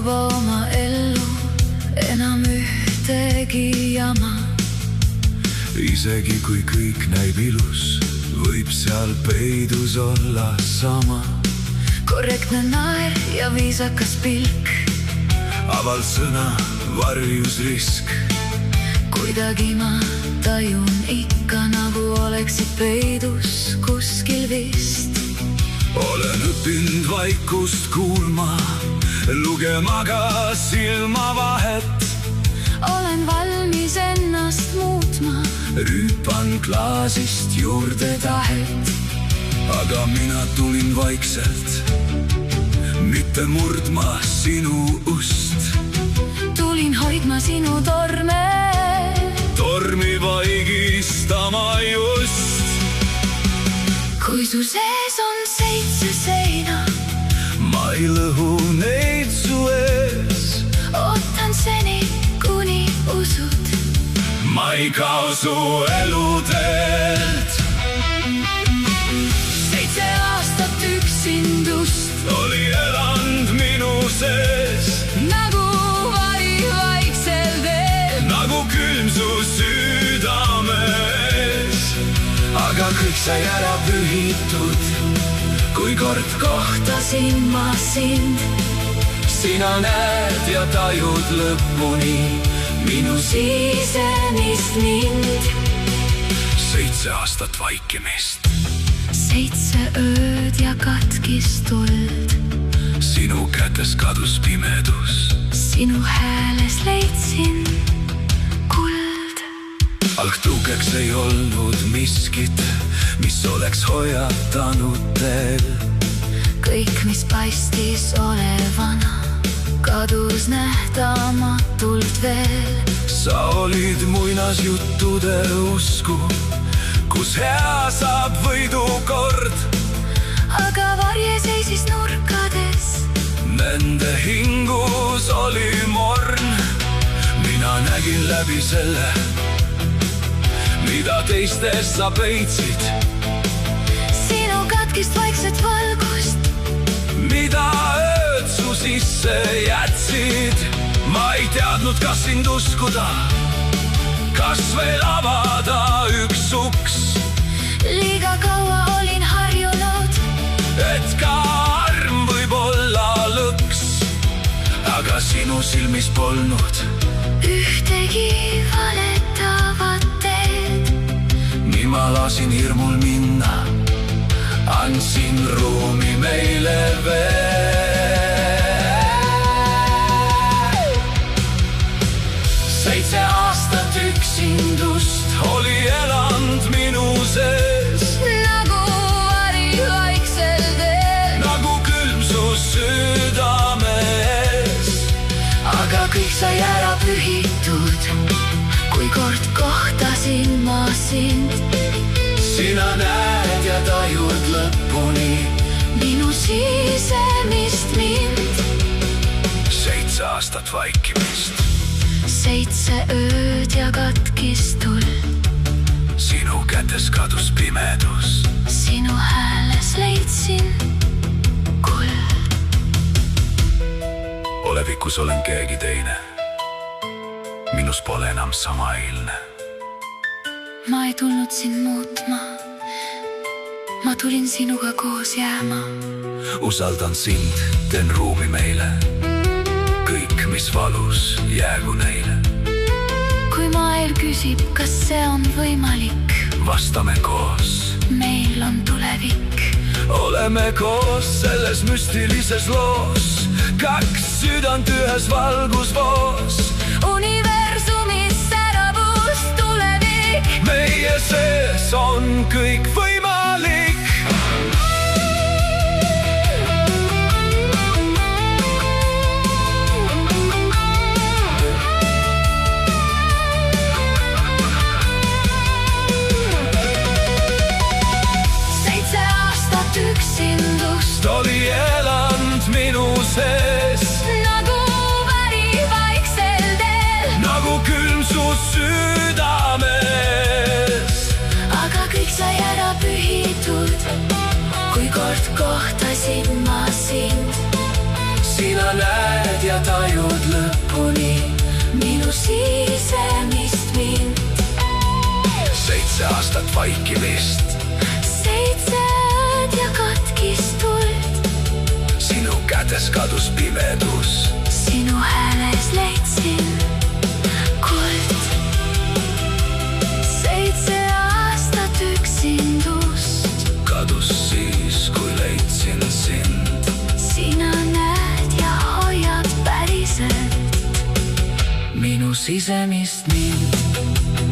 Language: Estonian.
juba oma ellu enam ühtegi jama. Isegi kui kõik näib ilus, võib seal peidus olla sama. Korrektne naer ja viisakas pilk, aval sõna, varjus risk. Kuidagi ma tajun ikka, nagu oleksid peidus kuskil vist. Olen õppinud vaikust kuulma, lugema ka silmavahet. Olen valmis ennast muutma, rüüpan klaasist juurde tahet. Aga mina tulin vaikselt, mitte murdma sinu ust. Tulin hoidma sinu torme, tormi vaigistama just. Kui su sees on 7 seina, ma ei lõhu neid su ees. Ootan seni, kuni usud, ma ei kao su eluteelt. 7 aastat üksindust oli elanud minu sees, nagu vari vaiksel teel, nagu külm su südames. Aga kõik sai ära pühitud, kui kord kohtasin ma sind. Sina näed ja tajud lõpuni minu sisemist mind. 7 aastat vaikimist, 7 ööd ja katkis tuld. sinu kätes kadus pimedus, sinu hääles leidsin kuld. algtõukeks ei olnud miskit, mis oleks hoiatanud teel. Kõik, mis paistis olevana, kadus nähtamatult veel. Sa olid muinasjuttude usku, kus hea saab võidukord. Aga varje seisis nurkades, nende hingus oli morn. Mina nägin läbi selle, mida teistes sa peitsid. sinu katkist vaikset valgust, mida ööd su sisse jätsid. Ma ei teadnud, kas sind uskuda, kas veel avada üks uks. liiga kaua olin harjunud, et ka arm võib olla lõks. Aga sinu silmis polnud ühtegi valetavat teed. nii ma lasin hirmul minna, andsin ruumi meile veel. 7 aastat üksindust oli elanud minu sees, nagu vari vaiksel teel, nagu külm su südames. aga kõik sai ära pühitud, kui kord kohtasin ma sind. Sina näed ja tajud lõpuni minu sisemist mind. 7 aastat vaikimist, 7 ööd ja katkis tuld. sinu kätes kadus pimedus, sinu hääles leidsin kuld. olevikus olen keegi teine, minus pole enam sama eilne. ma ei tulnud sind muutma, ma tulin sinuga koos jääma. Usaldan sind, teen ruumi meile, kõik, mis valus, jäägu neile. kui maailm küsib, kas see on võimalik, vastame koos, meil on tulevik. oleme koos selles müstilises loos, 2 südant ühes valgusvoos. universumis särab uus tulevik, meie sees on kõik võimalik. üksindust oli elanud minu sees, nagu vari vaiksel teel, nagu külm su südames. aga kõik sai ära pühitud, kui kord kohtasin ma sind. sina näed ja tajud lõpuni minu sisemist mind. 7 aastat vaikimist, 7 ööd ja katkist tuld, sinu kätes kadus pimedus, sinu hääles leidsin kuld. 7 aastat üksindust kadus siis, kui leidsin sind. sina näed ja hoiad päriselt minu sisemist mind.